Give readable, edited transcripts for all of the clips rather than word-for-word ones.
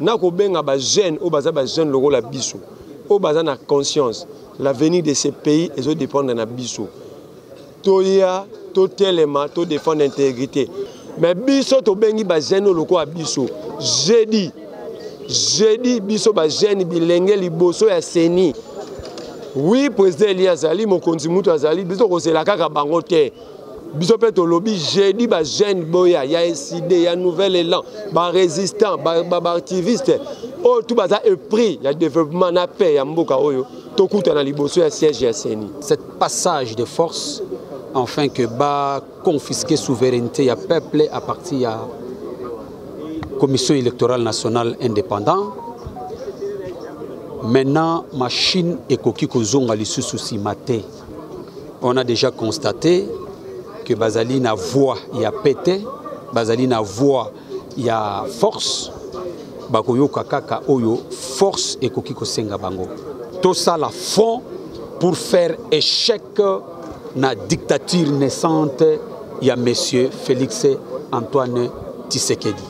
na ko benga ba jeune o baza ba jeune loko la biso o baza na conscience l'avenir de ces pays ezo dépendre na biso toya to telema to défendre l'intégrité mais biso to bengi ba jeune loko a biso jeudi biso ba jeune bilenge liboso ya seni. Oui, président Elias Ali, mon konzimutu azali, biso kosela kaka bango te. Biso pe to lobby jeudi ba jeune boya, ya SID, ya nouvel élan, ba résistant, ba activiste. Oh tout baza epris, ya développement na paix ya mboka oyo. To kuta na liboso ya siège ya seni. Cet passage de force afin que ba confisquer souveraineté ya peuple à partir ya Commission électorale nationale indépendante. Maintenant, machine et coquille kozonga li sous maté. On a déjà constaté que Bazali na voix y a pété, Bazali na voix y a force, bakoyo kakaka oyo force et coquille kosenga bango. Tout ça la fond pour faire échec na dictature naissante y a monsieur Félix Antoine Tshisekedi.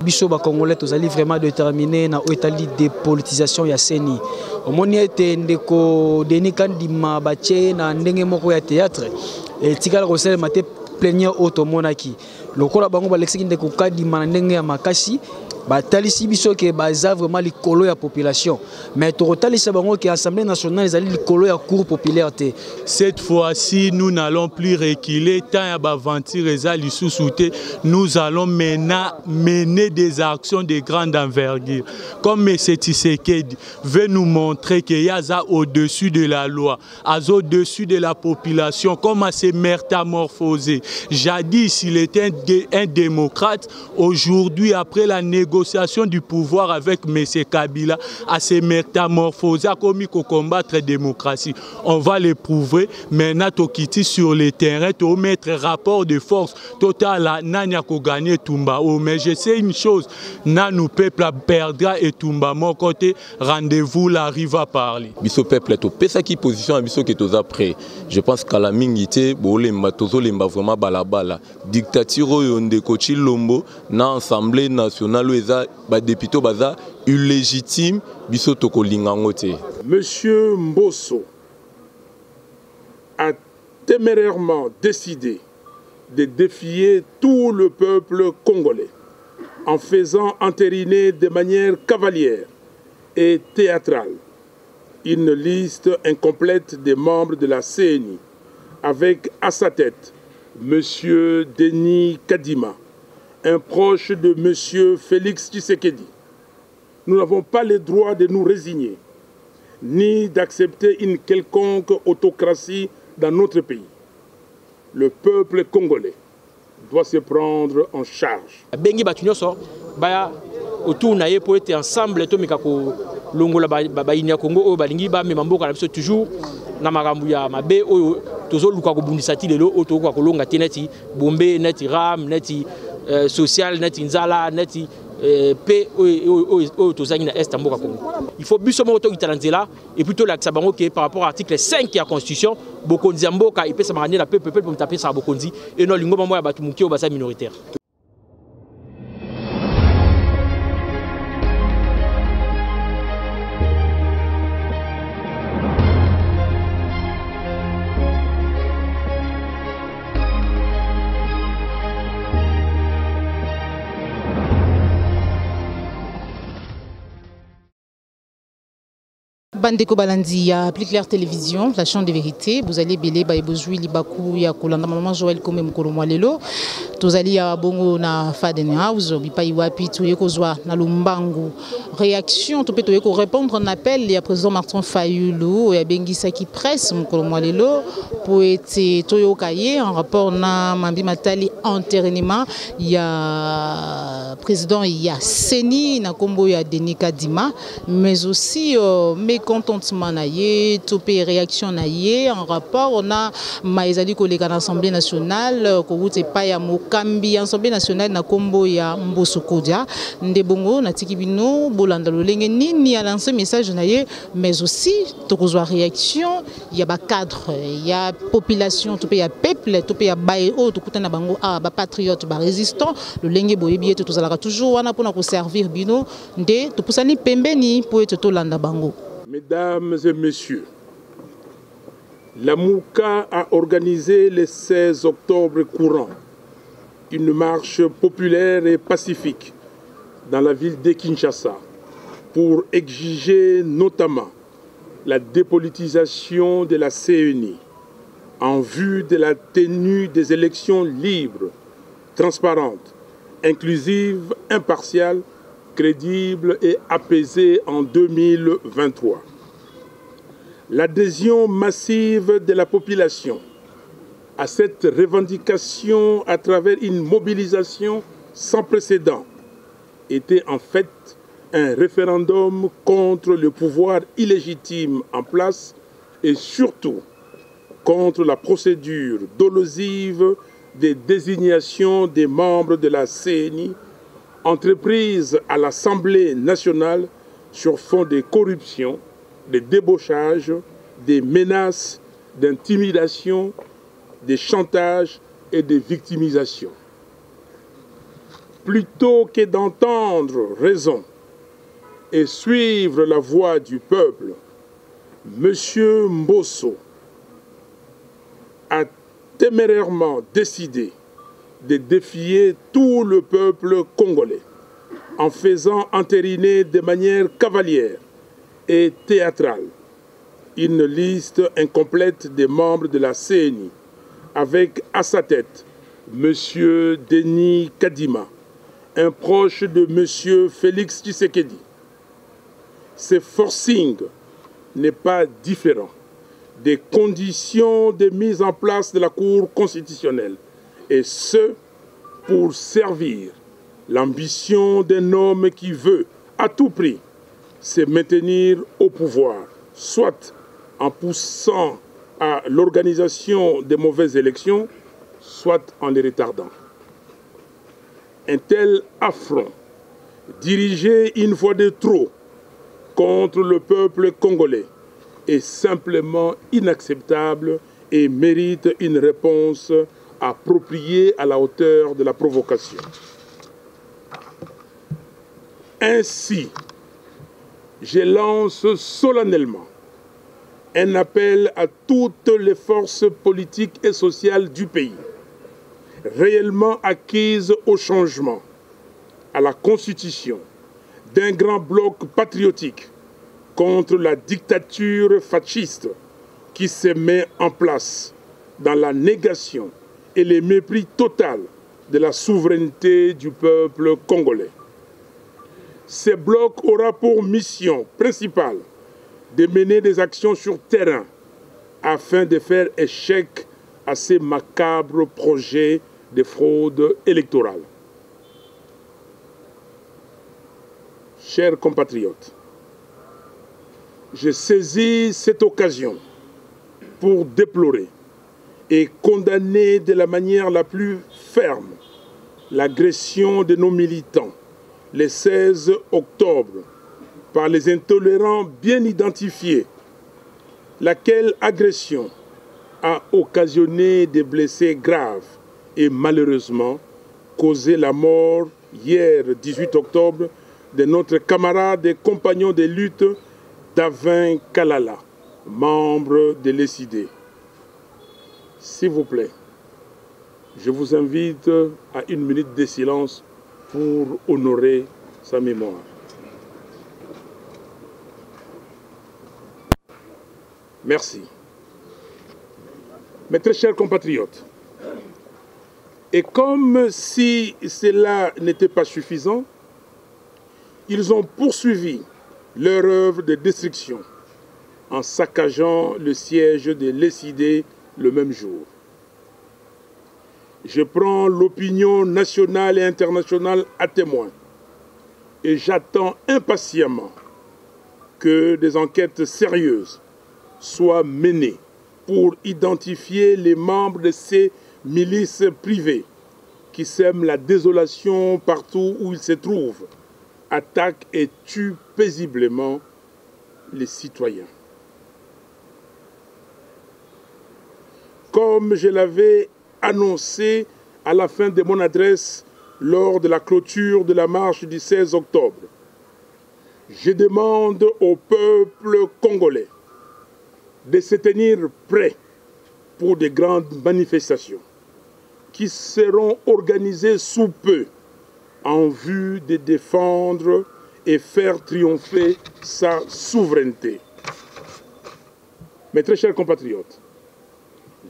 Biso ba Congolais tozali vraiment déterminé na oitali dépolitisation ya seni. Omoni ete ndeko Denis Kandima bache na ndenge moko ya théâtre et tikala kosele mate plénière auto monaki. Lokola bango ba lexiki ndeko Kandima na ndenge ya makasi batalisi biso ke baza vraiment likolo ya population mais totalisa bango ke Assemblée nationale ezali likolo ya cour populaire te. Cette fois-ci nous n'allons plus reculer tant ya baventure ezali sous-souté, nous allons mener des actions de grande envergure comme M. Tshisekedi veut nous montrer que yaza au-dessus de la loi, au-dessus de la population, comme à se métamorphoser. Jadis il était un démocrate, aujourd'hui après la négociation du pouvoir avec M. Kabila à se métamorphoser, à commis qu'au combattre la démocratie. On va le prouver. Maintenant, to quitter sur le terrain, to mettre rapport de force total, nanya ko gagner Tumba. Oh, mais je sais une chose, nous peuple perdra et Tumba. Mon côté, rendez-vous là, arrive à parler. Biso peuple to pesa qui position biso que tous après. Je pense qu'à la mingité, bolemba tozo lemba vraiment balabala. Dictature yonde kochi lombo na Assemblée nationale. Ba député baza illégitime biso toko lingangote. Monsieur Mbosso a témérairement décidé de défier tout le peuple congolais en faisant entériner de manière cavalière et théâtrale une liste incomplète des membres de la CENI avec à sa tête Monsieur Denis Kadima, un proche de M. Félix Tshisekedi. Nous n'avons pas le droit de nous résigner, ni d'accepter une quelconque autocratie dans notre pays. Le peuple congolais doit se prendre en charge. Bengi batunyoso baya autour na ye pour être ensemble to mikako longola ba inya Congo o balingi ba memamboka na biso toujours na makambu ya mabe oyo tozo luka ko bundisa ti lelo o to ko kolonga teneti bombe neti ram neti social neti nzala neti pe o tozangi na est mboka Congo. Il faut biso mo to italanzela et plutôt la sabango que par rapport à l'article 5 de la constitution bokonzi mboka il peut se marier la peuple pour taper sa bokonzi et non lingo mamo ya batu muki o basa minoritaire. Bandeko Balandi, ya Plus Clair Télévision, la chaîne de vérité. Vous allez belé ba ebozui libaku ya kolanda maman Joël comme mukolo mwalelo. Tozali ya bongo na Faden House, bipa iwapi tuye kozwa na Lumbangu. Réaction to peto yeko répondre un appel ya président Martin Fayulu ya bengisa ki presse mukolo mwalelo pour être toyo kaye en rapport na mambi matali enterrement ya président ya Seni na kombo ya Denis Kadima mais aussi mécontentement naïe, topé réaction naïe en rapport on a maïzali collègue à l'Assemblée nationale ko wote pa ya mokambi Assemblée nationale na kombo ya Mbosso Kodia ndebongo na tikibino bolanda lolenge nini a lancé message naïe mais aussi tokozwa réaction il y a ba cadre il y a population topé ya peuple topé ya bae o tokutana bango a ba patriote ba résistant lolenge boyebi to tozalaka toujours wana pona ko servir bino nde topusani pembeni po eto tolanda bango. Mesdames et messieurs, la MOUCA a organisé le 16 octobre courant une marche populaire et pacifique dans la ville de Kinshasa pour exiger notamment la dépolitisation de la CENI en vue de la tenue des élections libres, transparentes, inclusives, impartiales, crédibles et apaisées en 2023. L'adhésion massive de la population à cette revendication à travers une mobilisation sans précédent était en fait un référendum contre le pouvoir illégitime en place et surtout contre la procédure dolosive de désignation des membres de la CENI entreprise à l'Assemblée nationale sur fond de corruption, de débauchage, des menaces, d'intimidation, de chantage et de victimisation. Plutôt que d'entendre raison et suivre la voix du peuple, M. Mbosso a témérairement décidé de défier tout le peuple congolais en faisant entériner de manière cavalière et théâtrale une liste incomplète des membres de la CENI avec à sa tête M. Denis Kadima, un proche de M. Félix Tshisekedi. Ce forcing n'est pas différent des conditions de mise en place de la Cour constitutionnelle, et ce, pour servir l'ambition d'un homme qui veut, à tout prix, se maintenir au pouvoir, soit en poussant à l'organisation de mauvaises élections, soit en les retardant. Un tel affront, dirigé une fois de trop contre le peuple congolais, est simplement inacceptable et mérite une réponse appropriée à la hauteur de la provocation. Ainsi, je lance solennellement un appel à toutes les forces politiques et sociales du pays, réellement acquises au changement, à la constitution d'un grand bloc patriotique contre la dictature fasciste qui se met en place dans la négation et le mépris total de la souveraineté du peuple congolais. Ce bloc aura pour mission principale de mener des actions sur terrain afin de faire échec à ces macabres projets de fraude électorale. Chers compatriotes, je saisis cette occasion pour déplorer et condamner de la manière la plus ferme l'agression de nos militants le 16 octobre par les intolérants bien identifiés, laquelle agression a occasionné des blessés graves et malheureusement causé la mort hier 18 octobre de notre camarade et compagnon de lutte Davin Kalala, membre de l'ESID. S'il vous plaît, je vous invite à une minute de silence pour honorer sa mémoire. Merci. Mes très chers compatriotes, et comme si cela n'était pas suffisant, ils ont poursuivi leur œuvre de destruction en saccageant le siège de l'ESID le même jour. Je prends l'opinion nationale et internationale à témoin et j'attends impatiemment que des enquêtes sérieuses soient menées pour identifier les membres de ces milices privées qui sèment la désolation partout où ils se trouvent, attaquent et tuent paisiblement les citoyens. Comme je l'avais annoncé à la fin de mon adresse lors de la clôture de la marche du 16 octobre, je demande au peuple congolais de se tenir prêt pour de grandes manifestations qui seront organisées sous peu en vue de défendre et faire triompher sa souveraineté. Mes très chers compatriotes,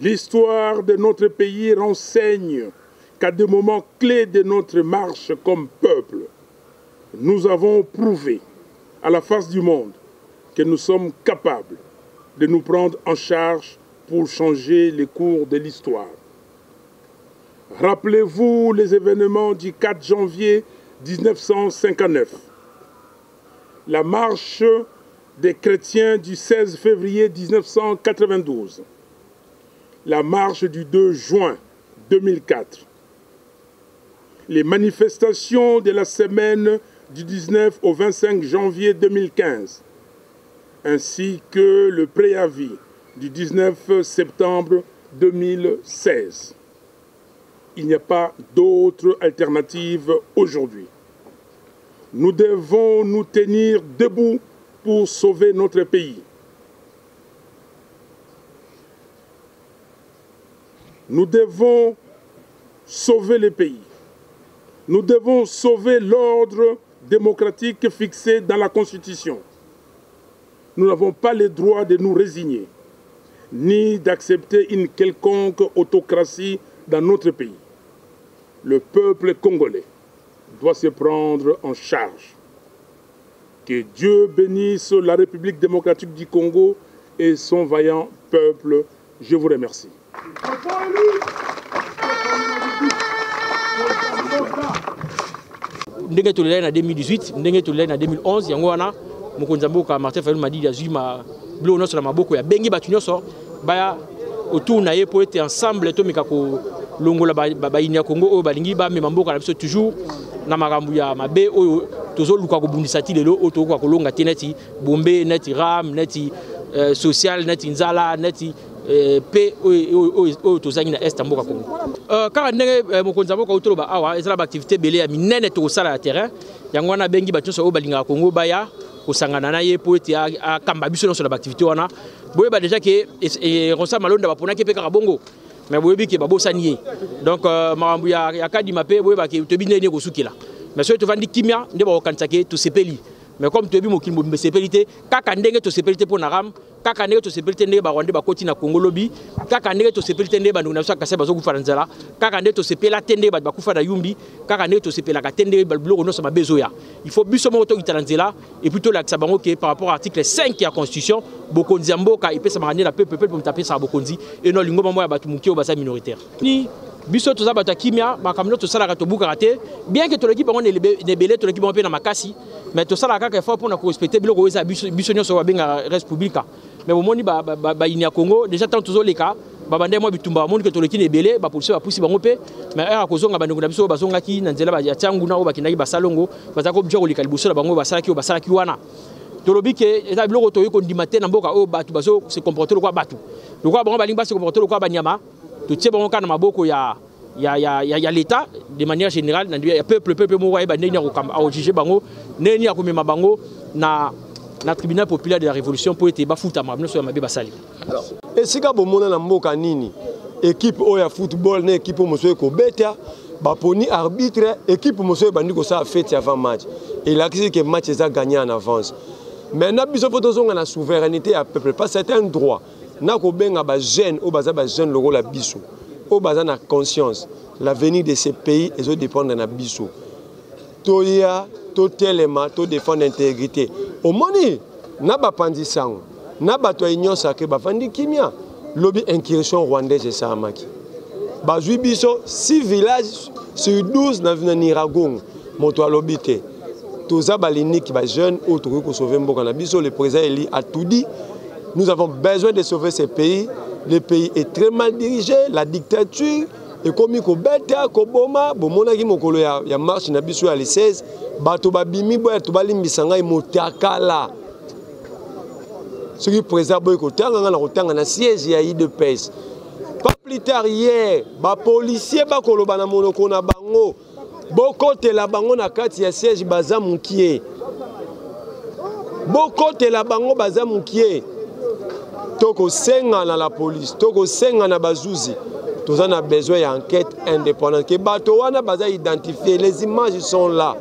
l'histoire de notre pays renseigne qu'à des moments clés de notre marche comme peuple, nous avons prouvé à la face du monde que nous sommes capables de nous prendre en charge pour changer les cours de l'histoire. Rappelez-vous les événements du 4 janvier 1959, la marche des chrétiens du 16 février 1992, la marche du 2 juin 2004, les manifestations de la semaine du 19 au 25 janvier 2015, ainsi que le préavis du 19 septembre 2016. Il n'y a pas d'autre alternative aujourd'hui. Nous devons nous tenir debout pour sauver notre pays. Nous devons sauver le pays. Nous devons sauver l'ordre démocratique fixé dans la Constitution. Nous n'avons pas le droit de nous résigner, ni d'accepter une quelconque autocratie dans notre pays. Le peuple congolais doit se prendre en charge. Que Dieu bénisse la République démocratique du Congo et son vaillant peuple. Je vous remercie. Ndenge tolelai na 2018, ndenge tolelai na 2011, yango wana mokonzi mboka Martin Fayulu Madidi azwi bilo nyonso na maboko ya bengi bato nyonso baya autour na ye po ete ensemble tomeka ko longola bayini ya Congo oyo balingi bamema mboka na biso toujours na makambo ya mabe oyo tozoluka kobundisa ti lelo oyo tokoka kolonga te neti bombe neti ram neti social neti nzala neti pe oyo tozangi na est mboka Congo kaka ndenge mokonzi mboka otoloba awa ezala ba activité belé ya minene tokosala ya terrain yango wana bengi bato nyonso oyo balingaka Congo baya kosangana na ye po ete akamba biso nyonso na ba activité wana boyeba déjà ke Rosa Malonda baponaki mpe kaka bongo mais boyebi ke babosani ye donc makambo ya kadima mpe boyeba ke toyebi ndenge kosukela mais soki tovandi kimia nde bakokanisa ke tosepeli mais comme toyebi mokili mobimba esepeli te kaka ndenge tosepeli te mpo na ram kaka ndenge tosepeli te ndenge barwande bakoti na Congo lobi kaka ndenge tosepeli te ndenge bandeko na biso ya Kasai bazokufa na nzela kaka ndenge tosepela te ndenge bato bakufa na Yumbi kaka ndenge tosepelaka te ndenge biloko nyonso mabe ezoya il faut biso moko tokita na nzela et puis tolakisa bango ke par rapport à article 5 ya constitution bokonzi ya mboka epesamaka nde na peuple moto apesaka bokonzi eno lingomba moko ya bato moke oyo baza minoritaire ni biso toza bato ya kimia makambo nyonso tosalaka tobukaka te bien ke toleki bango na ebele toleki bango mpe na makasi mais tosalaka kaka effort mpona korespecte biloko oyo eza biso nyonso babengaka res publica mais bomoni bayini ya Congo déjà tant tozoleka babande mwa bitumba bamoni ke toleki na ebele bapolisi bapusi bango mpe mais ere akozonga bandeko na biso oyo bazongaki na nzela ya tianguna oyo bakendaki basalongo bazalaki obija koleka liboso na bango oyo basalaki wana tolobi ke eza biloko toyei kondima te na mboka oyo bato bazo se comporter lokwa bato lokwa bango balingi base comporter lokwa banyama totie bango kaka na maboko ya l'État de manière générale na peuple moko ayeba ndenge akojuge bango ndenge akomema bango na tribunal populaire de la révolution po ete bafutama nyonso ya mabe basali esika bomona na mboka nini équipe oyo ya football na équipe mosusu ekobeta baponi arbitre équipe mosusu ebandi kosala fete avant match elakisi ke match eza gagné en avance maintenant biso po tozonga na souveraineté ya peuple pas c'est un droit na kobenga bajeune oyo baza bajeune lokola biso oyo baza na conscience l'avenir de ce pays ezodépendre na biso toya totelema todéfendre l'intégrité omoni na bapandi sango na bato ya union sacrée bafandi kimia lobi incursion rwandaise esalamaki bazwi biso 6 villages sur 12 na Niragongo moto alobi te toza balinique ba jeune autour ko sauver mboka na biso. Le président Eli a tout dit. Nous avons besoin de sauver ce pays. Le pays est très mal dirigé, la dictature est comme Kobeta, Koboma, Bomonaki mokolo ya marche na biso ya le 16, bato babimi boya to balimbisanga imotakala. Ce qui président boy kotanga na kotanga na siège ya IDPS. Pas plus tard hier, ba policier ba koloba na monoko na bango. Bokote la bango na kati ya siège baza mukie. Bokote la bango baza mukie. Toko senga na la police, toko senga na bazuzi. Tous on a besoin d'enquête indépendante. Que bato wana baza identifier, les images sont là.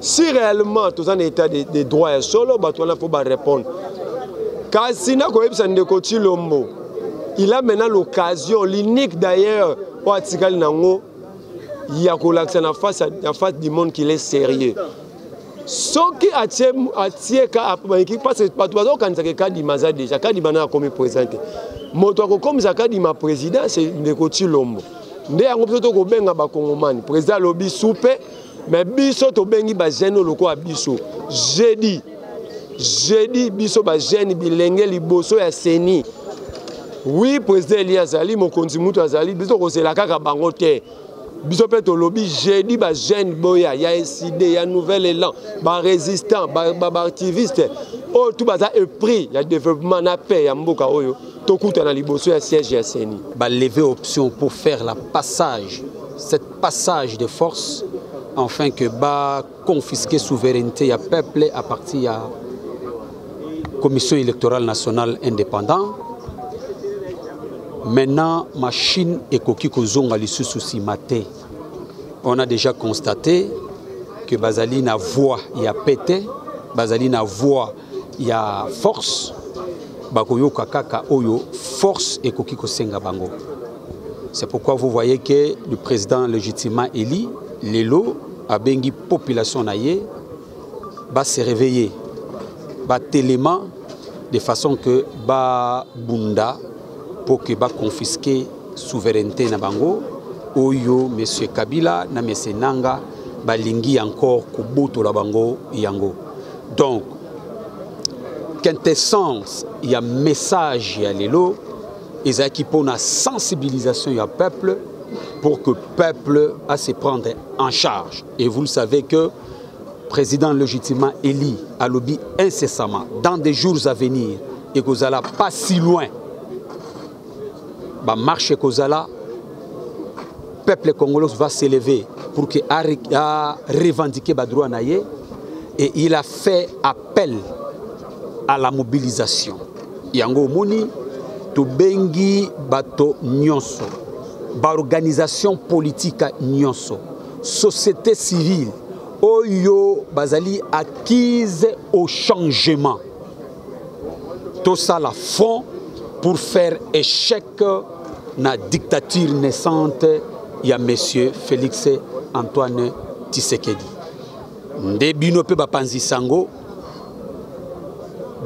Si réellement tous en état de droit et solo, bato wana faut ba répondre. Kasina koyebisa ndeko Chilombo. Il a maintenant l'occasion, l'unique d'ailleurs, au Atikali Nango, il y a en face du monde qu'il est sérieux. Ce qui a tiré parce que pas tout quand ça cas di maza déjà cas di bana comme présenté moto comme ça cas di ma président c'est ndeko Chilombo ndé yango plutôt ko benga ba kongomani président lobi soupe mais biso to bengi ba jeune loko a biso jeudi biso ba jeune bilenge liboso ya seni oui président Elias Ali mokonzi mutu azali biso ko c'est la kaka bango te. Biso peut lobby jeudi ba jeune boya ya SID ya nouvel élan ba résistant ba activiste oh tout baza e prix ya développement na paix ya mboka oyo to kuta na liboso ya siège ya Seni ba lever option pour faire cette passage de force afin que ba confisquer souveraineté ya peuple à partir ya commission électorale nationale indépendante. Maintenant, machine ekoki kozonga lisusu simate. On a déjà constaté que Bazali na voix ya pété, Bazali na voix ya force, bakoyo kakaka oyo force ekoki kosenga bango. C'est pourquoi vous voyez que le président légitimement élu, Lelo, a bengi population naye, va se réveiller, va télément de façon que ba bunda pour que ba confisquer souveraineté na bango oyo monsieur Kabila na monsieur Nanga balingi encore kubuto la bango yango. Donc quintessence il y a message ya lelo ezaki pour na sensibilisation ya peuple pour que peuple a se prendre en charge. Et vous le savez que président légitimement élu a lobby incessamment dans des jours à venir et que vous allez pas si loin. Bah marche Kozala, peuple congolais va s'élever pour que a revendiquer ba droit naie et il a fait appel à la mobilisation. Yango moni to bengi bato nyonso, ba organisation politique nyonso, société civile oyo bazali acquise au changement. Tout ça la fond pour faire échec na dictature naissante ya monsieur Félix Antoine Tshisekedi. Ndebino pe bapanzi sango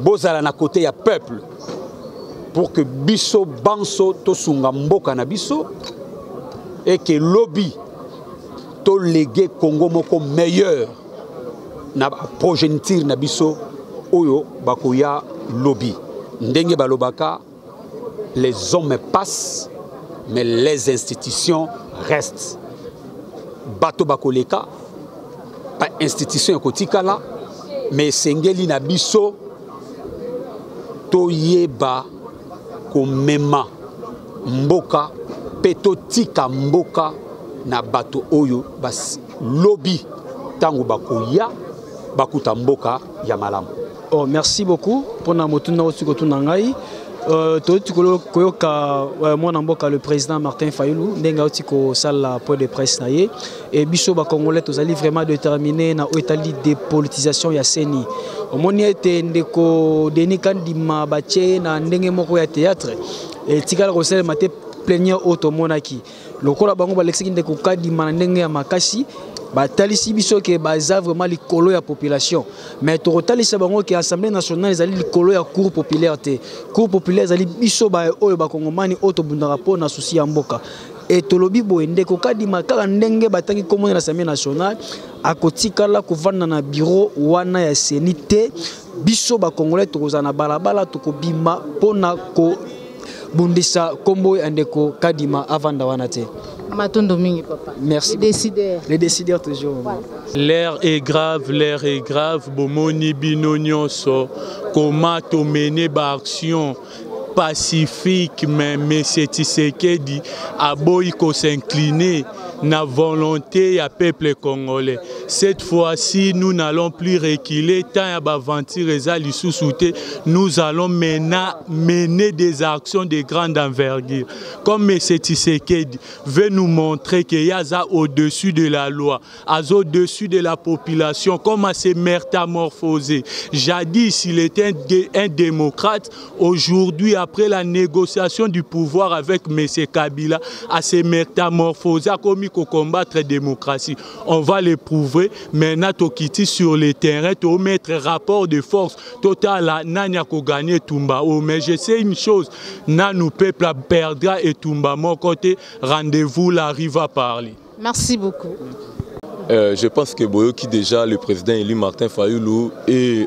bozala na côté ya peuple pour que biso banso to sunga mboka na biso et que lobby to légué Congo moko meilleur na progéniture na biso oyo bakoya lobby ndenge balobaka. Les hommes passent, mais les institutions restent. Bato bakoleka, pas institution kotikala, mais sengeli na biso toyeba komema mboka petotika mboka na bato oyo bas lobby tango bakoya bakuta mboka ya malamu. Oh, merci beaucoup pour na motuna otuna ngai. Le président Martin Fayulu ndenga otiko sala point de presse naie et biso ba congolais tozali vraiment déterminé na etali dépolitisation ya Seni omoni ete ndeko Denis Kandima bache na ndenge moko ya théâtre et tikala kosel mate plénière auto monaki lokola bango balexiki ndeko Kandima na ndenge ya makasi batalisi biso ke baza vraiment likolo ya population mais to rotalisa bango ke assemblée nationale ezali likolo ya cour populaire te cour populaire ezali biso ba oyo ba kongomani auto bundaka po na souci ya mboka et tolobi boende ko kadima kala ndenge batangi komona na Assemblée nationale akotikala kovanda na bureau wana ya senite biso ba congolais tokozana balabala tokobima pona ko bundisa kombo andeko kadima avanda wana te. Matondo mingi papa. Merci. Les décideurs toujours. Voilà. L'air est grave, bomoni bino nyonso comment to mener ba action pacifique, mais M. Tshisekedi a beau s'incliner na volonté du peuple congolais. Cette fois-ci, nous n'allons plus reculer tant à Bavantir et Zalissousouté, nous allons mener des actions de grande envergure. Comme M. Tshisekedi veut nous montrer qu'il y a ça au-dessus de la loi, au-dessus de la population, comme à se métamorphoser. Jadis, il était un démocrate, aujourd'hui, après la négociation du pouvoir avec M. Kabila, à se métamorphoser, à combattre la démocratie. On va l'éprouver. Maintenant, Tokiti sur le terrain, to mettre rapport de force total, Nanya ko gagner Tumba. Oh, mais je sais une chose, nous peuple perdra et Tumba. Mon côté, rendez-vous, là, arrive à parler. Merci beaucoup. Je pense que Boyoki déjà, le président élu Martin Fayoulou, et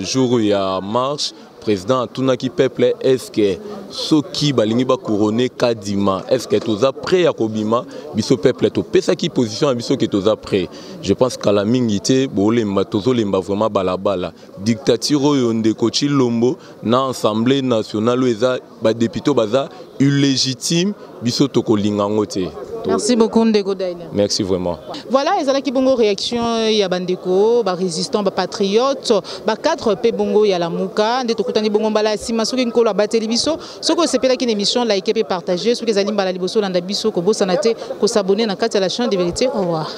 jour où il y a marche, président Tunaki peuple, est-ce que ceux qui balingi ba couronné Kadima, est-ce que tous après à Kobima, biso peuple to pesa qui position biso que tous après. Je pense qu'à la mingité, bolemba tozo lemba vraiment balabala. Dictature yonde kochi lombo na assemblée nationale eza ba député baza illégitime biso to kolingangote. Merci beaucoup Ndeko Daila. Merci vraiment. Voilà, ils ont qui bongo réaction il y a bandeko, ba résistant, ba patriote, ba cadre pe bongo il y a la muka, ndeto kutani bongo bala sima soki nkolo ba télévision, soko sepela ki émission like et partager, soki ezali mbala liboso landa biso ko bosanate ko s'abonner na kati ya la chaîne de vérité. Au revoir.